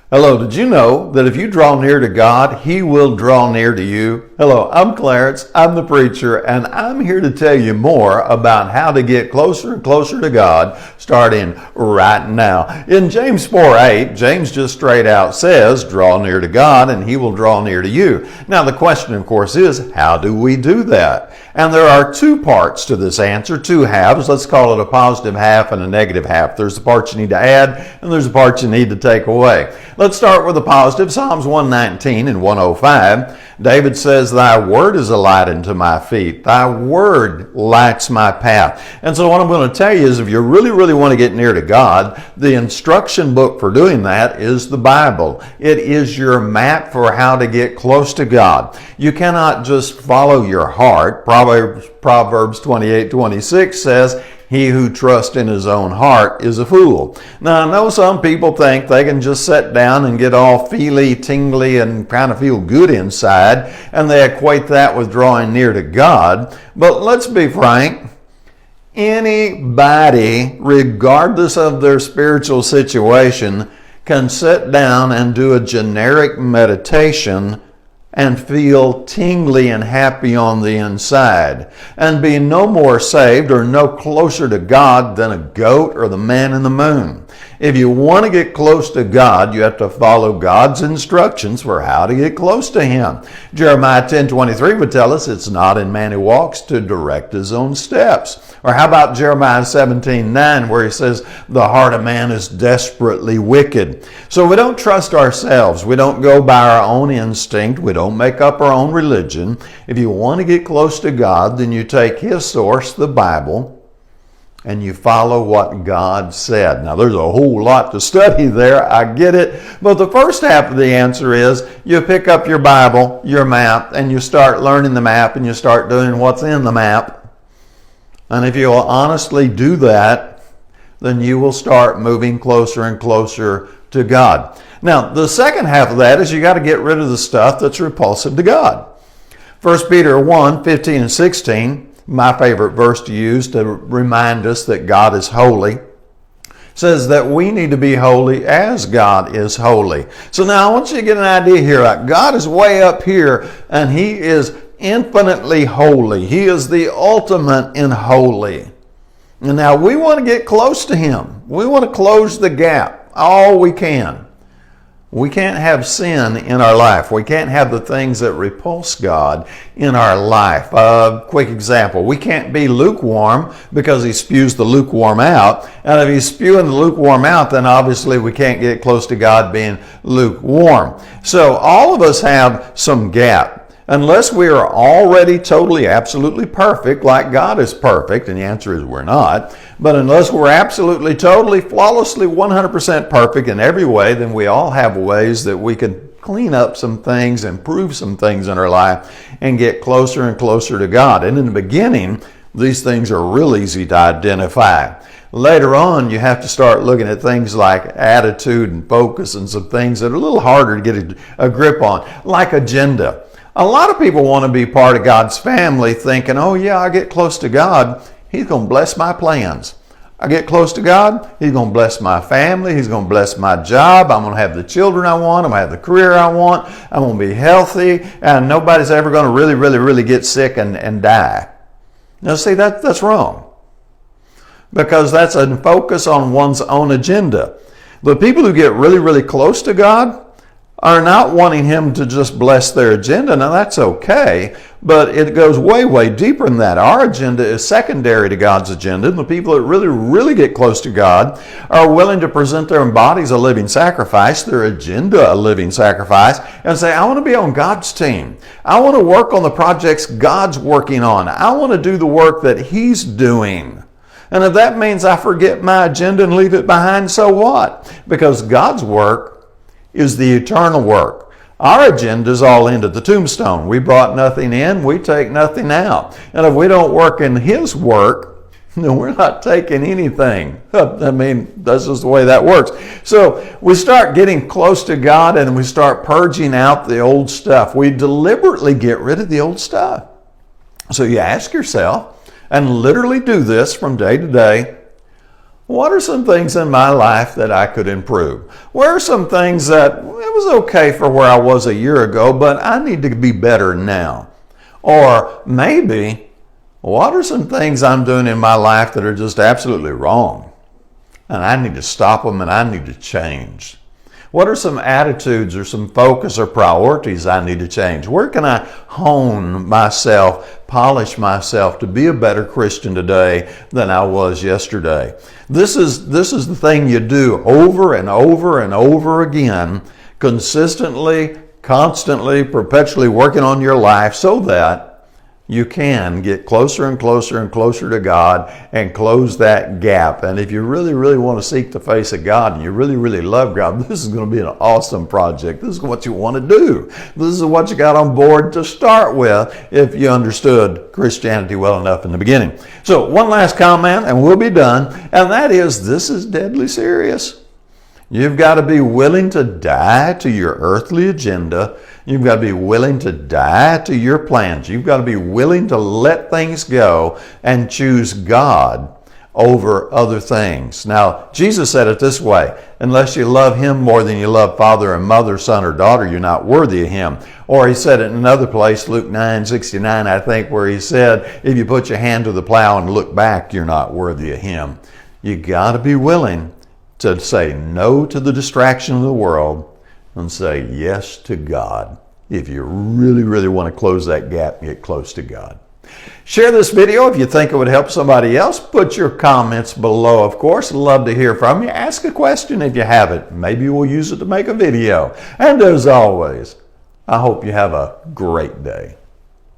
Hello, did you know that if you draw near to God, He will draw near to you? Hello, I'm Clarence, I'm the preacher, and I'm here to tell you more about how to get closer and closer to God, starting right now. In James 4:8, James just straight out says, draw near to God and He will draw near to you. Now the question, of course, is, how do we do that? And there are two parts to this answer, two halves. Let's call it a positive half and a negative half. There's the part you need to add, and there's the part you need to take away. Let's start with the positive. Psalms 119 and 105. David says, Thy word is a light unto my feet. Thy word lights my path. And so what I'm going to tell you is, if you really want to get near to God, the instruction book for doing that is the Bible. It is your map for how to get close to God. You cannot just follow your heart. Proverbs 28:26 says, He who trusts in his own heart is a fool. Now, I know some people think they can just sit down and get all feely, tingly, and kind of feel good inside, and they equate that with drawing near to God. But let's be frank. Anybody, regardless of their spiritual situation, can sit down and do a generic meditation and feel tingly and happy on the inside, and be no more saved or no closer to God than a goat or the man in the moon. If you want to get close to God, you have to follow God's instructions for how to get close to Him. Jeremiah 10:23 would tell us it's not in man who walks to direct his own steps. Or how about Jeremiah 17:9, where he says, the heart of man is desperately wicked. So we don't trust ourselves. We don't go by our own instinct. We don't make up our own religion. If you want to get close to God, then you take His source, the Bible, and you follow what God said. Now, there's a whole lot to study there, I get it. But the first half of the answer is, you pick up your Bible, your map, and you start learning the map, and you start doing what's in the map. And if you'll honestly do that, then you will start moving closer and closer to God. Now, the second half of that is you got to get rid of the stuff that's repulsive to God. 1 Peter 1:15 and 16, my favorite verse to use to remind us that God is holy, says that we need to be holy as God is holy. So now I want you to get an idea here. God is way up here, and He is infinitely holy. He is the ultimate in holy. And now we want to get close to Him. We want to close the gap all we can. We can't have sin in our life. We can't have the things that repulse God in our life. Quick example. We can't be lukewarm because He spews the lukewarm out. And if He's spewing the lukewarm out, then obviously we can't get close to God being lukewarm. So all of us have some gap. Unless we are already totally, absolutely perfect, like God is perfect, and the answer is we're not, but unless we're absolutely, totally, flawlessly, 100% perfect in every way, then we all have ways that we can clean up some things, improve some things in our life, and get closer and closer to God. And in the beginning, these things are real easy to identify. Later on, you have to start looking at things like attitude and focus and some things that are a little harder to get a grip on, like agenda. A lot of people want to be part of God's family thinking, oh yeah, I get close to God, He's going to bless my plans. I get close to God, He's going to bless my family, He's going to bless my job, I'm going to have the children I want, I'm going to have the career I want, I'm going to be healthy, and nobody's ever going to really get sick and die. Now see, that's wrong. Because that's a focus on one's own agenda. The people who get really close to God are not wanting Him to just bless their agenda. Now that's okay, but it goes way deeper than that. Our agenda is secondary to God's agenda, and the people that really get close to God are willing to present their bodies a living sacrifice, their agenda a living sacrifice, and say, I want to be on God's team. I want to work on the projects God's working on. I want to do the work that He's doing. And if that means I forget my agenda and leave it behind, so what? Because God's work is the eternal work. Our agenda is all into the tombstone. We brought nothing in, we take nothing out. And if we don't work in His work, then we're not taking anything. I mean, that's just the way that works. So we start getting close to God and we start purging out the old stuff. We deliberately get rid of the old stuff. So you ask yourself, and literally do this from day to day, What are some things in my life that I could improve? Where are some things that it was okay for where I was a year ago, but I need to be better now? Or maybe, what are some things I'm doing in my life that are just absolutely wrong? And I need to stop them and I need to change. What are some attitudes or some focus or priorities I need to change? Where can I hone myself, polish myself to be a better Christian today than I was yesterday? This is the thing you do over and over and over again, consistently, constantly, perpetually working on your life so that you can get closer and closer and closer to God and close that gap. And if you really, really want to seek the face of God and you really, really love God, this is going to be an awesome project. This is what you want to do. This is what you got on board to start with if you understood Christianity well enough in the beginning. So one last comment and we'll be done. And that is, this is deadly serious. You've got to be willing to die to your earthly agenda. You've got to be willing to die to your plans. You've got to be willing to let things go and choose God over other things. Now, Jesus said it this way, unless you love Him more than you love father and mother, son or daughter, you're not worthy of Him. Or He said it in another place, Luke 9:69, I think, where He said, if you put your hand to the plow and look back, you're not worthy of Him. You got to be willing to say no to the distraction of the world and say yes to God if you really, really want to close that gap and get close to God. Share this video if you think it would help somebody else. Put your comments below, of course. Love to hear from you. Ask a question if you have it. Maybe we'll use it to make a video. And as always, I hope you have a great day.